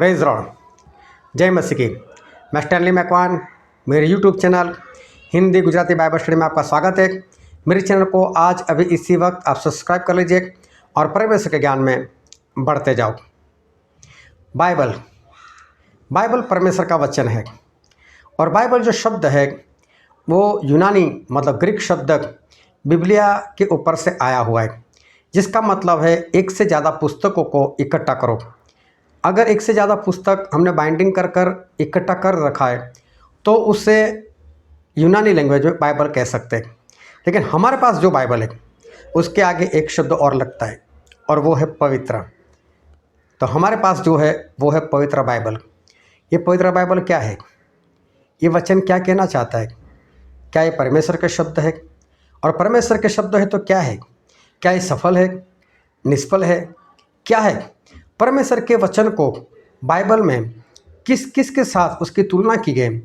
Praise Lord, जय मसीह की। मैं स्टैनली मैकवान, मेरे YouTube channel Hindi Gujarati Bible study में आपका स्वागत है। मेरे चैनल को आज अभी इसी वक्त आप सब्सक्राइब कर लीजिए और परमेश्वर के ज्ञान में बढ़ते जाओ। बाइबल बाइबल परमेश्वर का वचन है और बाइबल जो शब्द है वो यूनानी मतलब ग्रीक शब्द बिबलिया के ऊपर से आया हुआ है, जिसका मतलब है एक से ज़्यादा पुस्तकों को इकट्ठा करो। अगर एक से ज़्यादा पुस्तक हमने बाइंडिंग कर कर इकट्ठा कर रखा है तो उससे यूनानी लैंग्वेज में बाइबल कह सकते हैं। लेकिन हमारे पास जो बाइबल है उसके आगे एक शब्द और लगता है और वो है पवित्र। तो हमारे पास जो है वो है पवित्र बाइबल। ये पवित्र बाइबल क्या है? ये वचन क्या कहना चाहता है? क्या ये परमेश्वर के शब्द है? और परमेश्वर के शब्द है तो क्या है? क्या ये सफल है, निष्फल है, क्या है? परमेश्वर के वचन को बाइबल में किस किस के साथ उसकी तुलना की गई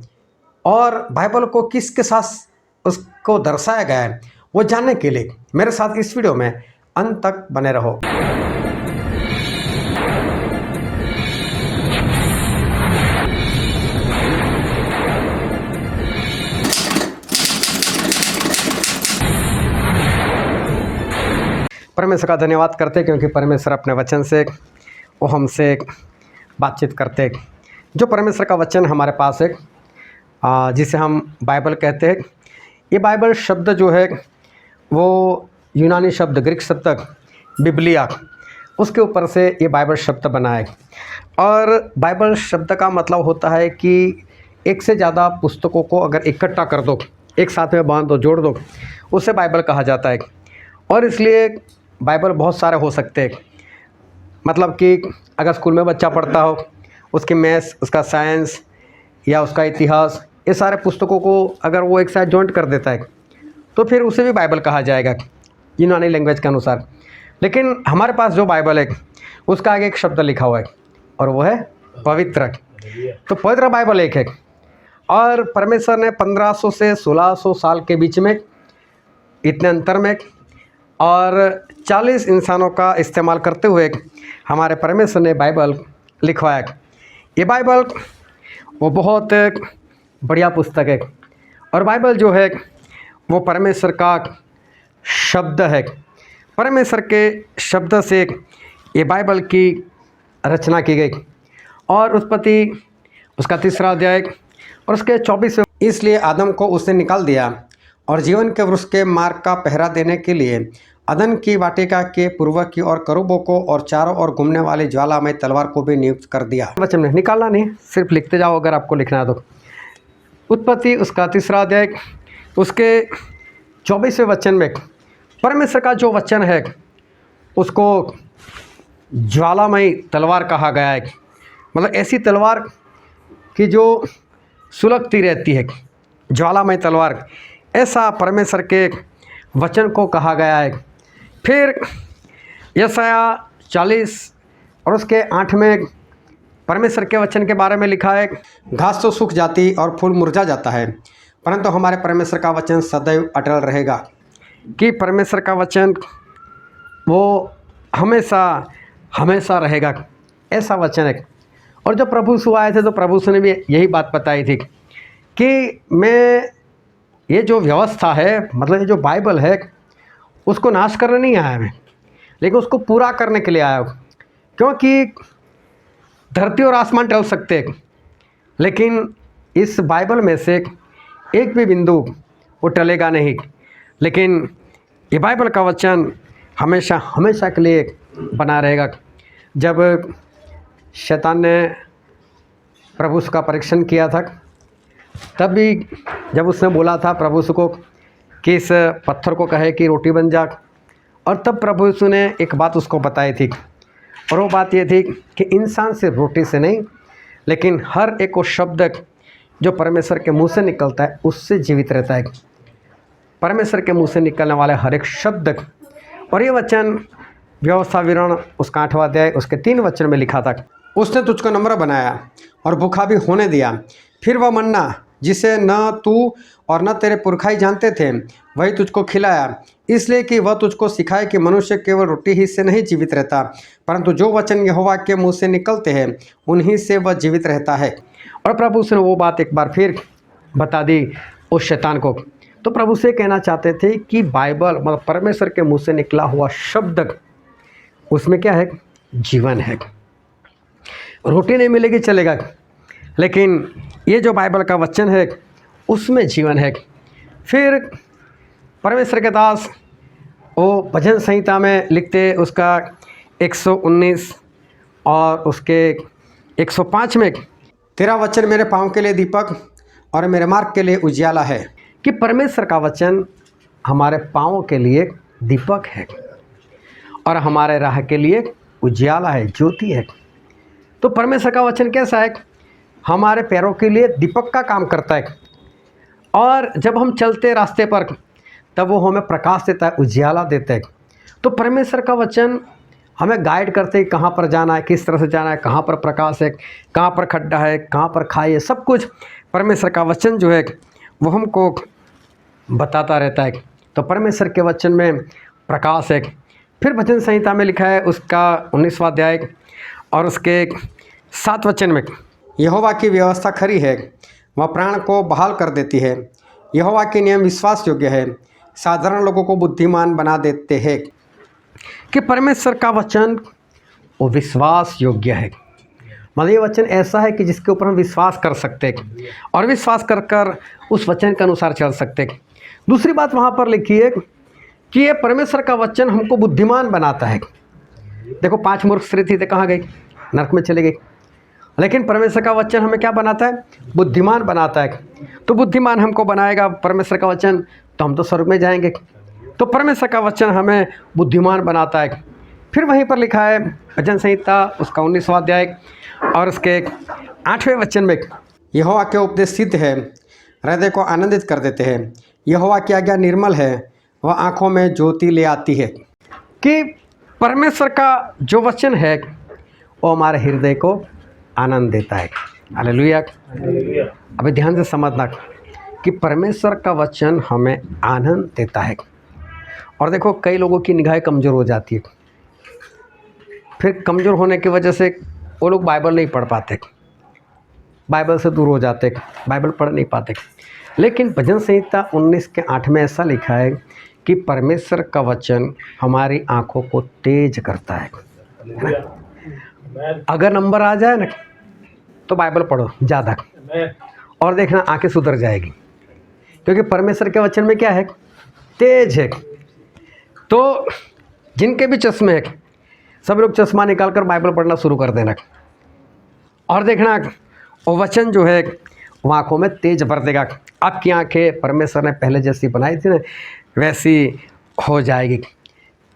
और बाइबल को किस के साथ उसको दर्शाया गया है, वो जानने के लिए मेरे साथ इस वीडियो में अंत तक बने रहो। परमेश्वर का धन्यवाद करते क्योंकि परमेश्वर अपने वचन से वो हमसे बातचीत करते। जो परमेश्वर का वचन हमारे पास है जिसे हम बाइबल कहते हैं, ये बाइबल शब्द जो है वो यूनानी शब्द ग्रीक शब्द बिबलिया उसके ऊपर से ये बाइबल शब्द बना है। और बाइबल शब्द का मतलब होता है कि एक से ज़्यादा पुस्तकों को अगर इकट्ठा कर दो, एक साथ में बांध दो, जोड़ दो, उसे बाइबल कहा जाता है। और इसलिए बाइबल बहुत सारे हो सकते हैं। मतलब कि अगर स्कूल में बच्चा पढ़ता हो, उसकी मैथ्स, उसका साइंस या उसका इतिहास, ये सारे पुस्तकों को अगर वो एक साथ जॉइंट कर देता है तो फिर उसे भी बाइबल कहा जाएगा यूनानी लैंग्वेज के अनुसार। लेकिन हमारे पास जो बाइबल है उसका आगे एक शब्द लिखा हुआ है और वो है पवित्र। तो पवित्र बाइबल एक है और परमेश्वर ने 1500 से 1600 साल के बीच में, इतने अंतर में और 40 इंसानों का इस्तेमाल करते हुए हमारे परमेश्वर ने बाइबल लिखवाया। ये बाइबल वो बहुत बढ़िया पुस्तक है और बाइबल जो है वो परमेश्वर का शब्द है। परमेश्वर के शब्द से ये बाइबल की रचना की गई और उत्पत्ति उसका 3रा अध्याय और उसके 24। इसलिए आदम को उसने निकाल दिया और जीवन के वृक्ष के मार्ग का पहरा देने के लिए अदन की वाटिका के पूर्व की ओर करूबों को और चारों ओर घूमने वाली ज्वालामय तलवार को भी नियुक्त कर दिया। वचन में निकालना नहीं, सिर्फ लिखते जाओ अगर आपको लिखना है तो। उत्पत्ति उसका 3रा अध्याय उसके 24वें वचन में परमेश्वर का जो वचन है उसको ज्वालामयी तलवार कहा गया है। मतलब ऐसी तलवार कि जो सुलगती रहती है, ज्वालामयी तलवार, ऐसा परमेश्वर के वचन को कहा गया है। फिर यशाया 40 और उसके 8 में परमेश्वर के वचन के बारे में लिखा है, घास तो सूख जाती और फूल मुरझा जाता है परंतु हमारे परमेश्वर का वचन सदैव अटल रहेगा। कि परमेश्वर का वचन वो हमेशा हमेशा रहेगा, ऐसा वचन है। और जब प्रभु यीशु आए थे तो प्रभु यीशु ने भी यही बात बताई थी कि मैं ये जो व्यवस्था है, मतलब ये जो बाइबल है, उसको नाश करने नहीं आया मैं, लेकिन उसको पूरा करने के लिए आया हूँ। क्योंकि धरती और आसमान टल सकते हैं लेकिन इस बाइबल में से एक भी बिंदु वो टलेगा नहीं। लेकिन ये बाइबल का वचन हमेशा हमेशा के लिए बना रहेगा। जब शैतान ने प्रभु का परीक्षण किया था तब भी जब उसने बोला था प्रभु को कि इस पत्थर को कहे कि रोटी बन जा, और तब प्रभु यीशु ने एक बात उसको बताई थी और वो बात ये थी कि इंसान सिर्फ रोटी से नहीं लेकिन हर एक वो शब्द जो परमेश्वर के मुंह से निकलता है उससे जीवित रहता है। परमेश्वर के मुंह से निकलने वाले हर एक शब्द। और ये वचन व्यवस्था विवरण उसका 8वां अध्याय उसके 3 वचन में लिखा था, उसने तुझको नम्र बनाया और भूखा भी होने दिया। फिर वह मन्ना जिसे न तू और न तेरे पुरखाई जानते थे वही तुझको खिलाया। इसलिए कि वह तुझको सिखाए कि मनुष्य केवल रोटी ही से नहीं जीवित रहता, परंतु जो वचन यहोवा के मुँह से निकलते हैं उन्हीं से वह जीवित रहता है। और प्रभु उसने वो बात एक बार फिर बता दी उस शैतान को। तो प्रभु से कहना चाहते थे कि बाइबल मतलब परमेश्वर के मुँह से निकला हुआ शब्द, उसमें क्या है? जीवन है। रोटी नहीं मिलेगी चलेगा, लेकिन ये जो बाइबल का वचन है उसमें जीवन है। फिर परमेश्वर के दास वो भजन संहिता में लिखते उसका 119 और उसके 105 में, तेरा वचन मेरे पाँव के लिए दीपक और मेरे मार्ग के लिए उजियाला है। कि परमेश्वर का वचन हमारे पाँव के लिए दीपक है और हमारे राह के लिए उजियाला है, ज्योति है। तो परमेश्वर का वचन कैसा है? हमारे पैरों के लिए दीपक का काम करता है, और जब हम चलते रास्ते पर तब वो हमें प्रकाश देता है, उजियाला देता है। तो परमेश्वर का वचन हमें गाइड करते हैं कहाँ पर जाना है, किस तरह से जाना है, कहाँ पर प्रकाश है, कहाँ पर खड्डा है, कहाँ पर खाई है, सब कुछ परमेश्वर का वचन जो है वो हमको बताता रहता है। तो परमेश्वर के वचन में प्रकाश है। फिर भजन संहिता में लिखा है उसका 19वां अध्याय और उसके 7 वचन में, यहोवा की व्यवस्था खरी है, वह प्राण को बहाल कर देती है। यहोवा के नियम विश्वास योग्य है, साधारण लोगों को बुद्धिमान बना देते हैं। कि परमेश्वर का वचन वो विश्वास योग्य है, मतलब ये वचन ऐसा है कि जिसके ऊपर हम विश्वास कर सकते हैं और विश्वास कर कर उस वचन के अनुसार चल सकते हैं। दूसरी बात वहाँ पर लिखी है कि ये परमेश्वर का वचन हमको बुद्धिमान बनाता है। देखो 5 मूर्ख स्त्री थी, तो कहाँ गई? नरक में चले गई। लेकिन परमेश्वर का वचन हमें क्या बनाता है? बुद्धिमान बनाता है। तो बुद्धिमान हमको बनाएगा परमेश्वर का वचन, तो हम तो स्वर्ग में जाएंगे। तो परमेश्वर का वचन हमें बुद्धिमान बनाता है। फिर वहीं पर लिखा है भजन संहिता उसका 19वां अध्याय और उसके 8वें वचन में, यहोवा के उपदेश सिद्ध है, हृदय को आनंदित कर देते हैं। यहोवा की आज्ञा निर्मल है, वह आँखों में ज्योति ले आती है। कि परमेश्वर का जो वचन है वो हमारे हृदय को आनंद देता है। हालेलुया। अभी ध्यान से समझना कि परमेश्वर का वचन हमें आनंद देता है। और देखो कई लोगों की निगाहें कमज़ोर हो जाती है, फिर कमज़ोर होने की वजह से वो लोग बाइबल नहीं पढ़ पाते, बाइबल से दूर हो जाते, बाइबल पढ़ नहीं पाते। लेकिन भजन संहिता 19 के 8 में ऐसा लिखा है कि परमेश्वर का वचन हमारी आँखों को तेज करता है ना? अगर नंबर आ जाए ना तो बाइबल पढ़ो ज़्यादा, और देखना आंखें सुधर जाएगी, क्योंकि परमेश्वर के वचन में क्या है? तेज है। तो जिनके भी चश्मे है सब लोग चश्मा निकाल कर बाइबल पढ़ना शुरू कर देना, और देखना वो वचन जो है वो आँखों में तेज भर देगा। आपकी आँखें परमेश्वर ने पहले जैसी बनाई थी ना वैसी हो जाएगी।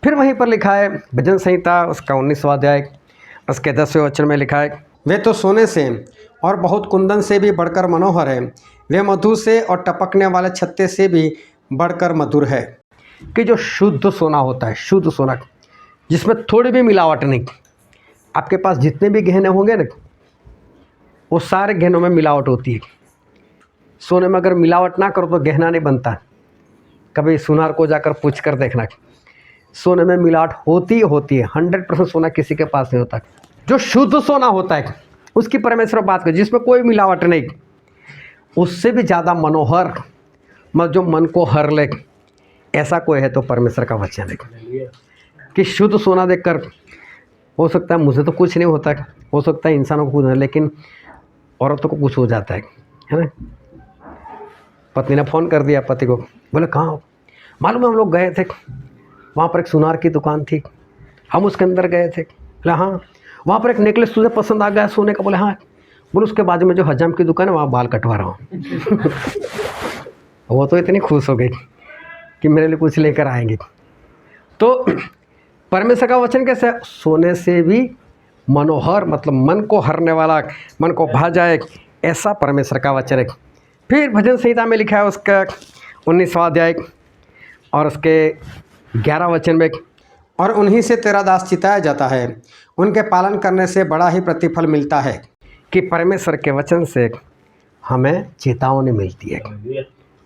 फिर वहीं पर लिखा है भजन संहिता उसका 19वां अध्याय उसके 10वें वचन में लिखा है, वे तो सोने से और बहुत कुंदन से भी बढ़कर मनोहर है, वे मधु से और टपकने वाले छत्ते से भी बढ़कर मधुर है। कि जो शुद्ध सोना होता है, शुद्ध सोना जिसमें थोड़ी भी मिलावट नहीं, आपके पास जितने भी गहने होंगे ना वो सारे गहनों में मिलावट होती है। सोने में अगर मिलावट ना करो तो गहना नहीं बनता। कभी सुनार को जाकर पूछ कर देखना, सोने में मिलावट होती है। 100% सोना किसी के पास नहीं होता। जो शुद्ध सोना होता है उसकी परमेश्वर बात कर, जिसमें कोई मिलावट नहीं, उससे भी ज़्यादा मनोहर, मतलब जो मन को हर ले, ऐसा कोई है तो परमेश्वर का वचन है। कि शुद्ध सोना देखकर हो सकता है मुझे तो कुछ नहीं होता, हो सकता है इंसानों को कुछ नहीं, लेकिन औरतों को कुछ हो जाता है ना? पत्नी ने फ़ोन कर दिया पति को, बोले कहाँ हो? मालूम है हम लोग गए थे, वहाँ पर एक सुनार की दुकान थी, हम उसके अंदर गए थे। बोले हाँ, वहाँ पर एक नेकलेस तुझे पसंद आ गया सोने का? बोले हाँ। बोले उसके बाजू में जो हजाम की दुकान है वहाँ बाल कटवा रहा हूँ। वो तो इतनी खुश हो गई कि मेरे लिए कुछ लेकर आएंगे। तो परमेश्वर का वचन कैसे? सोने से भी मनोहर, मतलब मन को हरने वाला, मन को भा जाए, ऐसा परमेश्वर का वचन है। फिर भजन संहिता में लिखा है उसका 19वां अध्याय और उसके 11 वचन में, और उन्हीं से तेरा दास चिताया जाता है, उनके पालन करने से बड़ा ही प्रतिफल मिलता है। कि परमेश्वर के वचन से हमें चेतावनी मिलती है।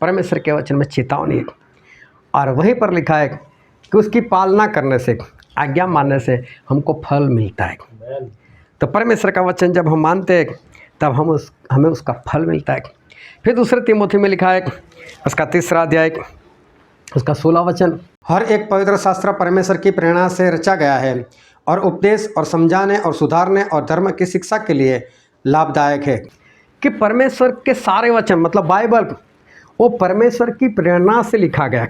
परमेश्वर के वचन में चेतावनी है। और वहीं पर लिखा है कि उसकी पालना करने से, आज्ञा मानने से हमको फल मिलता है। तो परमेश्वर का वचन जब हम मानते हैं तब हमें उसका फल मिलता है। फिर दूसरे तीमुथी में लिखा है, उसका 3रा अध्याय, उसका 16 वचन, हर एक पवित्र शास्त्र परमेश्वर की प्रेरणा से रचा गया है और उपदेश और समझाने और सुधारने और धर्म की शिक्षा के लिए लाभदायक है। कि परमेश्वर के सारे वचन मतलब बाइबल वो परमेश्वर की प्रेरणा से लिखा गया।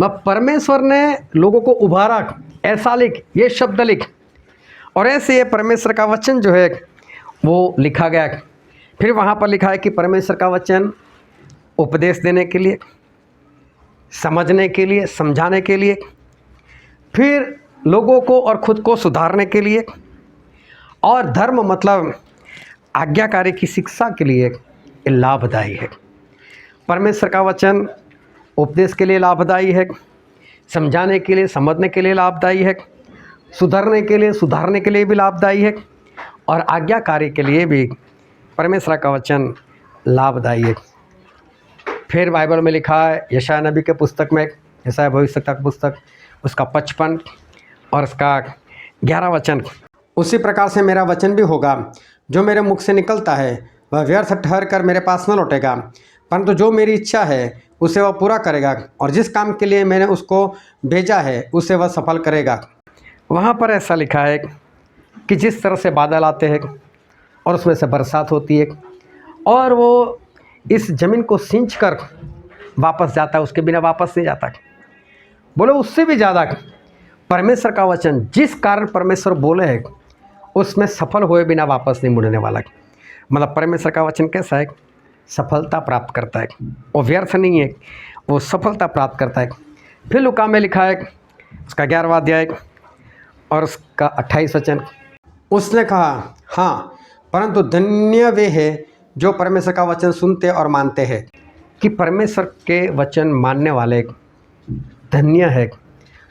मतलब परमेश्वर ने लोगों को उभारा, ऐसा लिख, ये शब्द लिख, और ऐसे ये परमेश्वर का वचन जो है वो लिखा गया। फिर वहाँ पर लिखा है कि परमेश्वर का वचन उपदेश देने के लिए, समझने के लिए, समझाने के लिए, फिर लोगों को और खुद को सुधारने के लिए, और धर्म मतलब आज्ञाकारी की शिक्षा के लिए लाभदायी है। परमेश्वर का वचन उपदेश के लिए लाभदायी है, समझाने के लिए, समझने के लिए लाभदायी है, सुधरने के लिए, सुधारने के लिए भी लाभदायी है, और आज्ञाकारी के लिए भी परमेश्वर का वचन लाभदायी है। फिर बाइबल में लिखा है यशायाह नबी के पुस्तक में, यशायाह भविष्यवक्ता की पुस्तक, उसका 55 और उसका 11 वचन, उसी प्रकार से मेरा वचन भी होगा जो मेरे मुख से निकलता है वह व्यर्थ ठहर कर मेरे पास न लौटेगा, परंतु जो मेरी इच्छा है उसे वह पूरा करेगा, और जिस काम के लिए मैंने उसको भेजा है उसे वह सफल करेगा। वहाँ पर ऐसा लिखा है कि जिस तरह से बादल आते हैं और उसमें से बरसात होती है और वो इस ज़मीन को सींच कर वापस जाता है, उसके बिना वापस नहीं जाता। बोलो उससे भी ज़्यादा परमेश्वर का वचन जिस कारण परमेश्वर बोले है उसमें सफल हुए बिना वापस नहीं मुड़ने वाला। मतलब परमेश्वर का वचन कैसा है, सफलता प्राप्त करता है, वो व्यर्थ नहीं है, वो सफलता प्राप्त करता है। फिर लूका में लिखा है उसका 11वां अध्याय और उसका 28 वचन, उसने कहा हाँ, परंतु धन्य वे हैं जो परमेश्वर का वचन सुनते और मानते हैं। कि परमेश्वर के वचन मानने वाले धन्य है,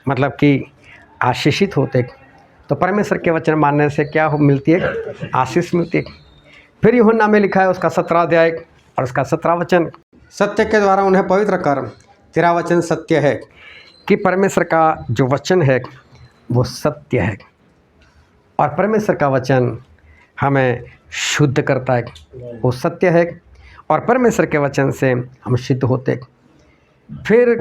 मतलब कि आशीषित होते। तो परमेश्वर के वचन मानने से क्या मिलती है, आशीष मिलती है। फिर यूहन्ना में लिखा है उसका 17 अध्याय और उसका 17 वचन, सत्य के द्वारा उन्हें पवित्र कर, तेरा वचन सत्य है। कि परमेश्वर का जो वचन है वो सत्य है, और परमेश्वर का वचन हमें शुद्ध करता है, वो सत्य है, और परमेश्वर के वचन से हम सिद्ध होते। फिर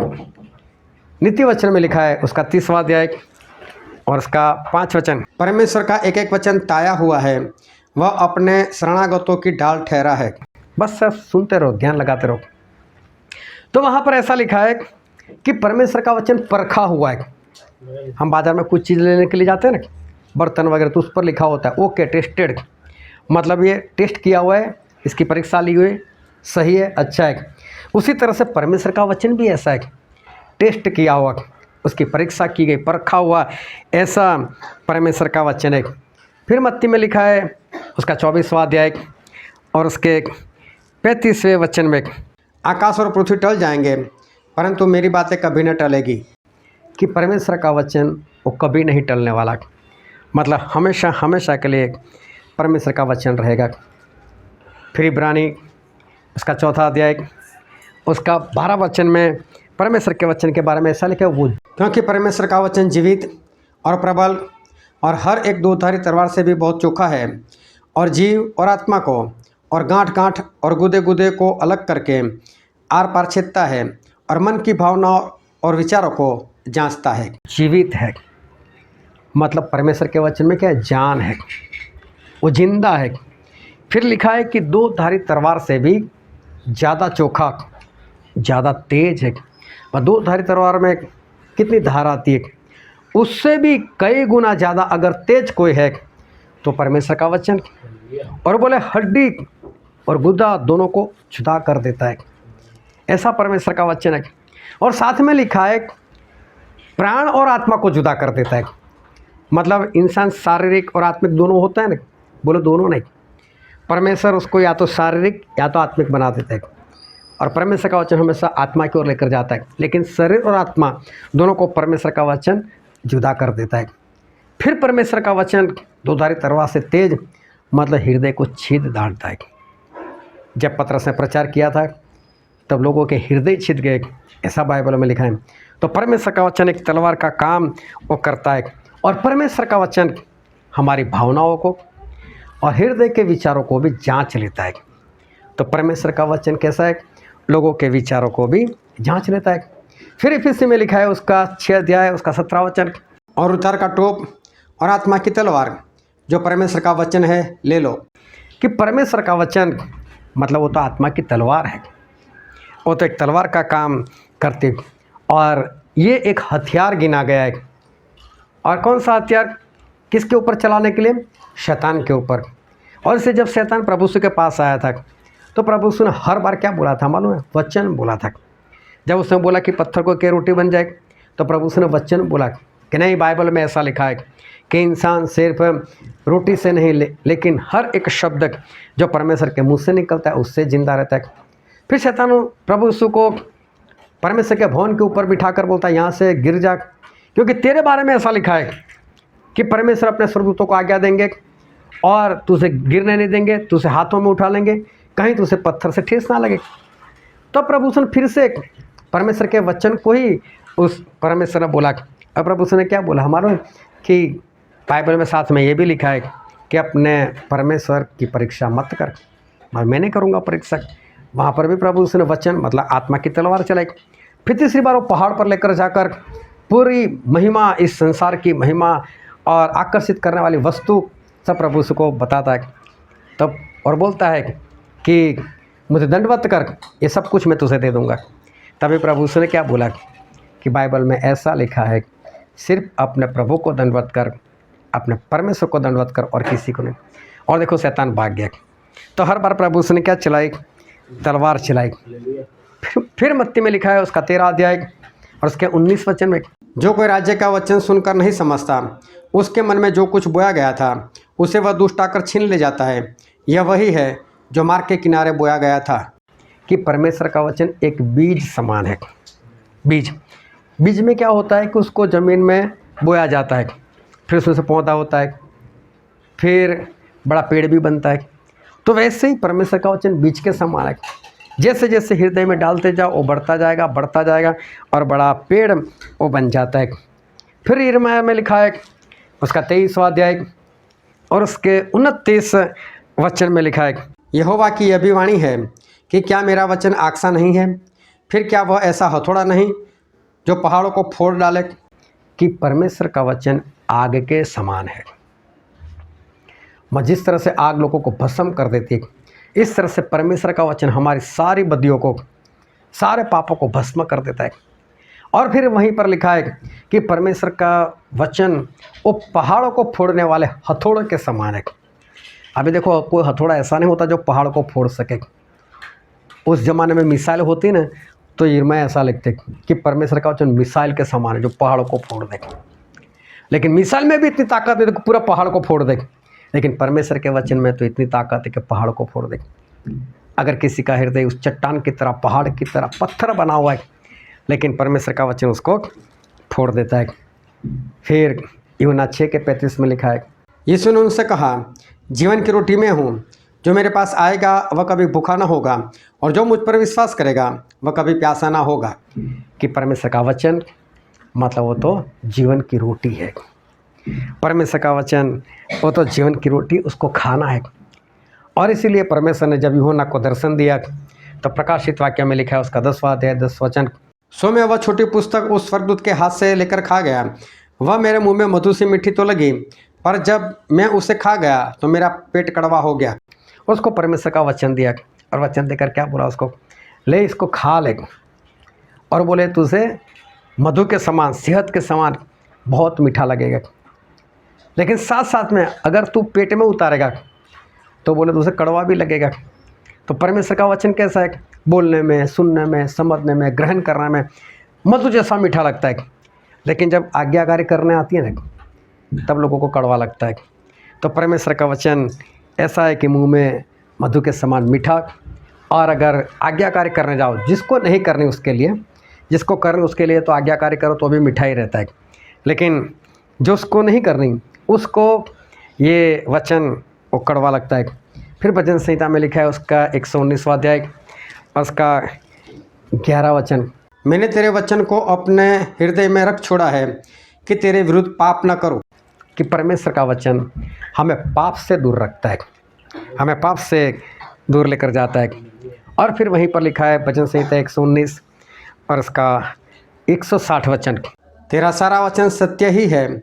नीति वचन में लिखा है उसका 30वां अध्याय और उसका 5 वचन, परमेश्वर का एक एक वचन ताया हुआ है, वह अपने शरणागतों की ढाल ठहरा है। बस सब सुनते रहो, ध्यान लगाते रहो। तो वहाँ पर ऐसा लिखा है कि परमेश्वर का वचन परखा हुआ है। हम बाज़ार में कुछ चीज़ लेने के लिए जाते हैं ना, बर्तन वगैरह, तो उस पर लिखा होता है ओके टेस्टेड, मतलब ये टेस्ट किया हुआ है, इसकी परीक्षा ली हुई, सही है, अच्छा है। उसी तरह से परमेश्वर का वचन भी ऐसा है, टेस्ट किया हुआ, उसकी परीक्षा की गई, परखा हुआ, ऐसा परमेश्वर का वचन है। फिर मत्ती में लिखा है उसका 24वां अध्याय और उसके 35वें वचन में, आकाश और पृथ्वी टल जाएंगे परंतु मेरी बातें कभी न टलेगी। कि परमेश्वर का वचन वो कभी नहीं टलने वाला, मतलब हमेशा हमेशा के लिए परमेश्वर का वचन रहेगा। फिर इब्रानी उसका 4वां अध्याय उसका 12 वचन में परमेश्वर के वचन के बारे में ऐसा लिखा है, वो क्योंकि परमेश्वर का वचन जीवित और प्रबल और हर एक दोधारी तलवार से भी बहुत चोखा है, और जीव और आत्मा को और गांठ गांठ और गुदे गुदे को अलग करके आर पार छेदता है, और मन की भावनाओं और विचारों को जांचता है। जीवित है, मतलब परमेश्वर के वचन में क्या है, जान है, वो जिंदा है। फिर लिखा है कि दो धारी तलवार से भी ज़्यादा चोखा, ज़्यादा तेज है। और दो धारी तलवार में कितनी धार आती है, उससे भी कई गुना ज़्यादा अगर तेज कोई है तो परमेश्वर का वचन। और बोले हड्डी और गुदा दोनों को जुदा कर देता है, ऐसा परमेश्वर का वचन है। और साथ में लिखा है प्राण और आत्मा को जुदा कर देता है, मतलब इंसान शारीरिक और आत्मिक दोनों होता है ना, बोले दोनों नहीं, परमेश्वर उसको या तो शारीरिक या तो आत्मिक बना देता है, और परमेश्वर का वचन हमेशा आत्मा की ओर लेकर जाता है, लेकिन शरीर और आत्मा दोनों को परमेश्वर का वचन जुदा कर देता है। फिर परमेश्वर का वचन दोधारी तलवार से तेज, मतलब हृदय को छेद डालता है। जब पतरस ने प्रचार किया था तब लोगों के हृदय छिद गए, ऐसा बाइबल में लिखा है। तो परमेश्वर का वचन एक तलवार का काम वो करता है, और परमेश्वर का वचन हमारी भावनाओं को और हृदय के विचारों को भी जांच लेता है। तो परमेश्वर का वचन कैसा है? लोगों के विचारों को भी जांच लेता है। फिर इफिसी में लिखा है उसका 6 अध्याय उसका 17 वचन, और उद्धार का टोप और आत्मा की तलवार जो परमेश्वर का वचन है ले लो। कि परमेश्वर का वचन मतलब वो तो आत्मा की तलवार है, वो तो एक तलवार का काम करती, और ये एक हथियार गिना गया है। और कौन सा हथियार? किसके ऊपर चलाने के लिए? शैतान के ऊपर। और इसे जब शैतान प्रभु यीशु के पास आया था तो प्रभु यीशु ने हर बार क्या बोला था मालूम है? वचन बोला था। जब उसने बोला कि पत्थर को क्या रोटी बन जाए, तो प्रभु यीशु ने वचन बोला कि नहीं, बाइबल में ऐसा लिखा है कि इंसान सिर्फ रोटी से नहीं लेकिन हर एक शब्द जो परमेश्वर के मुंह से निकलता है उससे जिंदा रहता है। फिर शैतान प्रभु यीशु को परमेश्वर के भवन के ऊपर बिठाकर बोलता है यहाँ से गिर जा, क्योंकि तेरे बारे में ऐसा लिखा है कि परमेश्वर अपने स्वर्गदूतों को आज्ञा देंगे और तुझे गिरने नहीं देंगे, तुझे हाथों में उठा लेंगे, कहीं तुझे पत्थर से ठेस ना लगे। तो प्रभु यीशु ने फिर से परमेश्वर के वचन को ही उस परमेश्वर ने बोला। अब प्रभु यीशु ने क्या बोला हमारे कि बाइबल में साथ में ये भी लिखा है कि अपने परमेश्वर की परीक्षा मत कर, मैं नहीं करूँगा परीक्षा। वहाँ पर भी प्रभु यीशु ने वचन मतलब आत्मा की तलवार चलाई। फिर तीसरी बार वो पहाड़ पर लेकर जाकर पूरी महिमा, इस संसार की महिमा और आकर्षित करने वाली वस्तु सब प्रभु यीशु को बताता है तब, और बोलता है कि मुझे दंडवत कर, ये सब कुछ मैं तुझे दे दूँगा। तभी प्रभु यीशु ने क्या बोला कि बाइबल में ऐसा लिखा है, सिर्फ अपने प्रभु को दंडवत कर, अपने परमेश्वर को दंडवत कर और किसी को नहीं। और देखो शैतान भाग गया। तो हर बार प्रभु यीशु ने क्या चलाई? तलवार चलाई। फिर मत्ती में लिखा है उसका 13 अध्याय और उसके 19 वचन में, जो कोई राज्य का वचन सुनकर नहीं समझता, उसके मन में जो कुछ बोया गया था उसे वह दुष्ट आकर छीन ले जाता है। यह वही है जो मार्ग के किनारे बोया गया था। कि परमेश्वर का वचन एक बीज समान है। बीज में क्या होता है कि उसको ज़मीन में बोया जाता है, फिर उसमें से पौधा होता है, फिर बड़ा पेड़ भी बनता है। तो वैसे ही परमेश्वर का वचन बीज के समान है। जैसे जैसे हृदय में डालते जाओ वो बढ़ता जाएगा और बड़ा पेड़ वो बन जाता है। फिर यिर्मयाह में लिखा है उसका 23वां अध्याय और उसके 29 वचन में लिखा है, यहोवा की यह भी वाणी है कि क्या मेरा वचन आगसा नहीं है? फिर क्या वह ऐसा हथौड़ा नहीं जो पहाड़ों को फोड़ डाले? कि परमेश्वर का वचन आग के समान है। जिस तरह से आग लोगों को भस्म कर देती है, इस तरह से परमेश्वर का वचन हमारी सारी बदियों को, सारे पापों को भस्म कर देता है। और फिर वहीं पर लिखा है कि परमेश्वर का वचन वो पहाड़ों को फोड़ने वाले हथौड़े के समान है। अभी देखो, कोई हथौड़ा ऐसा नहीं होता जो पहाड़ को फोड़ सके। उस ज़माने में मिसाइल होती ना, तो यिर्मयाह ऐसा लिखते कि परमेश्वर का वचन मिसाइल के समान है जो पहाड़ों को फोड़ दे। लेकिन मिसाइल में भी इतनी ताकत है कि पूरा पहाड़ को फोड़ दे, लेकिन परमेश्वर के वचन में तो इतनी ताकत है कि पहाड़ को फोड़ दे। अगर किसी का हृदय उस चट्टान की तरह, पहाड़ की तरह पत्थर बना हुआ है, लेकिन परमेश्वर का वचन उसको फोड़ देता है। फिर यूहन्ना 6:35 में लिखा है, यीशु ने उनसे कहा, जीवन की रोटी मैं हूँ, जो मेरे पास आएगा वह कभी भूखा ना होगा, और जो मुझ पर विश्वास करेगा वह कभी प्यासा ना होगा। कि परमेश्वर का वचन मतलब वो तो जीवन की रोटी है। परमेश्वर का वचन वो तो जीवन की रोटी, उसको खाना है। और इसीलिए परमेश्वर ने जब यूहन्ना को दर्शन दिया तो प्रकाशित वाक्य में लिखा है उसका 10वां अध्याय 10 वचन, सो मैं वह छोटी पुस्तक उस स्वर्गदूत के हाथ से लेकर खा गया। वह मेरे मुंह में मधु सी मीठी तो लगी, पर जब मैं उसे खा गया तो मेरा पेट कड़वा हो गया। उसको परमेश्वर का वचन दिया, और वचन देकर क्या बोला उसको, ले इसको खा ले, और बोले तुझे मधु के समान, सेहत के समान बहुत मीठा लगेगा। लेकिन साथ साथ में अगर तू पेट में उतारेगा तो बोले तुझे कड़वा भी लगेगा। तो परमेश्वर का वचन कैसा है? बोलने में, सुनने में, समझने में, ग्रहण करने में मधु जैसा मीठा लगता है, लेकिन जब आज्ञाकारी करने आती है ना तब लोगों को कड़वा लगता है। तो परमेश्वर का वचन ऐसा है कि मुंह में मधु के समान मीठा, और अगर आज्ञाकारी करने जाओ, जिसको नहीं करनी उसके लिए, जिसको करनी उसके लिए तो आज्ञाकारी करो तो भी मीठा ही रहता है, लेकिन जो उसको नहीं करनी उसको ये वचन वो कड़वा लगता है। फिर भजन संहिता में लिखा है उसका 119वां अध्याय उसका 11 वचन, मैंने तेरे वचन को अपने हृदय में रख छोड़ा है कि तेरे विरुद्ध पाप न करो। कि परमेश्वर का वचन हमें पाप से दूर रखता है, हमें पाप से दूर लेकर जाता है। और फिर वहीं पर लिखा है भजन संहिता 119 और उसका 160 वचन, तेरा सारा वचन सत्य ही है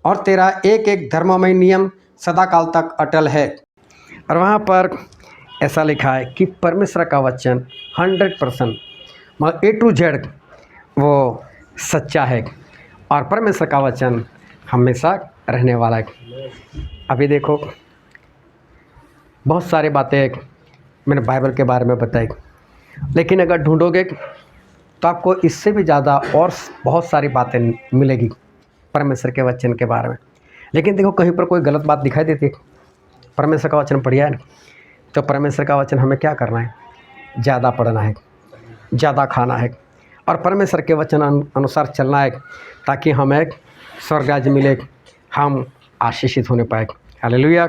और तेरा एक एक धर्ममय नियम सदा काल तक अटल है। और वहाँ पर ऐसा लिखा है कि परमेश्वर का वचन 100% मतलब A to Z वो सच्चा है और परमेश्वर का वचन हमेशा रहने वाला है। अभी देखो बहुत सारी बातें मैंने बाइबल के बारे में बताई, लेकिन अगर ढूंढोगे तो आपको इससे भी ज़्यादा और बहुत सारी बातें मिलेगी परमेश्वर के वचन के बारे में। लेकिन देखो कहीं पर कोई गलत बात दिखाई देती है, परमेश्वर का वचन बढ़िया है, तो परमेश्वर का वचन हमें क्या करना है? ज़्यादा पढ़ना है, ज़्यादा खाना है और परमेश्वर के वचन अनुसार चलना है, ताकि हमें स्वर्ग राज्य मिले, हम आशीषित होने पाए। हालेलुया।